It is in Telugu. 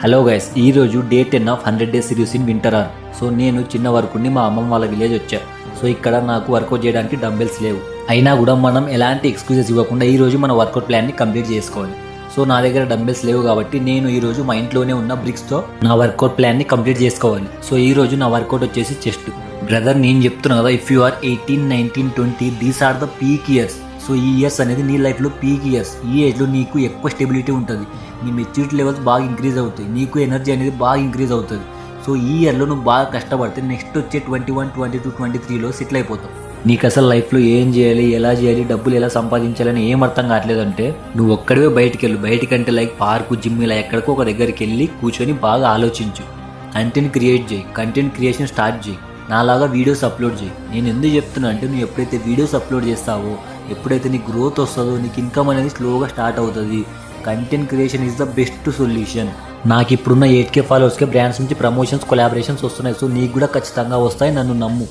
హలో గైస్, ఈరోజు day 10 of 100 days series in winter arc. So నేను చిన్న వరకుండి మా అమ్మమ్మ వాళ్ళ విలేజ్ వచ్చా. సో ఇక్కడ నాకు వర్కౌట్ చేయడానికి డంబెల్స్ లేవు. అయినా కూడా మనం ఎలాంటి ఎక్స్క్యూజెస్ ఇవ్వకుండా ఈరోజు మన వర్కౌట్ ప్లాన్ని కంప్లీట్ చేసుకోవాలి. సో నా దగ్గర డంబెల్స్ లేవు కాబట్టి నేను ఈరోజు మా ఇంట్లోనే ఉన్న బ్రిక్స్తో నా వర్కౌట్ ప్లాన్ని కంప్లీట్ చేసుకోవాలి. సో ఈరోజు నా వర్కౌట్ వచ్చేసి చెస్ట్. బ్రదర్, నేను చెప్తున్నా కదా, if you are 18, 19, 20 these are the peak years. So ఈ ఇయర్స్ అనేది నీ లైఫ్లో పీక్ ఇయర్స్. ఈ ఏజ్లో నీకు ఎక్కువ స్టెబిలిటీ ఉంటుంది, నీ మెచ్యూరిటీ లెవెల్స్ బాగా ఇంక్రీజ్ అవుతాయి, నీకు ఎనర్జీ అనేది బాగా ఇంక్రీజ్ అవుతుంది. సో ఈ ఇయర్లో నువ్వు బాగా కష్టపడితే నెక్స్ట్ వచ్చే 21, 22, 23లో సెటిల్ అయిపోతావు. నీకు అసలు లైఫ్లో ఏం చేయాలి, ఎలా చేయాలి, డబ్బులు ఎలా సంపాదించాలని ఏం అర్థం కావట్లేదంటే నువ్వు ఒక్కడివే బయటికి వెళ్ళు. బయటికంటే లైక్ పార్కు, జిమ్, ఇలా ఎక్కడికో ఒక దగ్గరికి వెళ్ళి కూర్చొని బాగా ఆలోచించు. కంటెంట్ క్రియేట్ చేయి, కంటెంట్ క్రియేషన్ స్టార్ట్ చేయి, నాలాగా వీడియోస్ అప్లోడ్ చేయి. నేను ఎందుకు చెప్తున్నా అంటే నువ్వు ఎప్పుడైతే వీడియోస్ అప్లోడ్ చేస్తావో, ఎప్పుడైతే నీకు గ్రోత్ వస్తుందో, నీకు ఇన్కమ్ అనేది స్లోగా స్టార్ట్ అవుతుంది. Content creation is the best solution. నాకు ఇప్పుడున్న 8K ఫాలోవర్స్కే బ్రాండ్స్ నుంచి ప్రమోషన్స్, కొలాబరేషన్స్ వస్తున్నాయి. సో నీకు కూడా ఖచ్చితంగా వస్తాయి, నన్ను నమ్ము.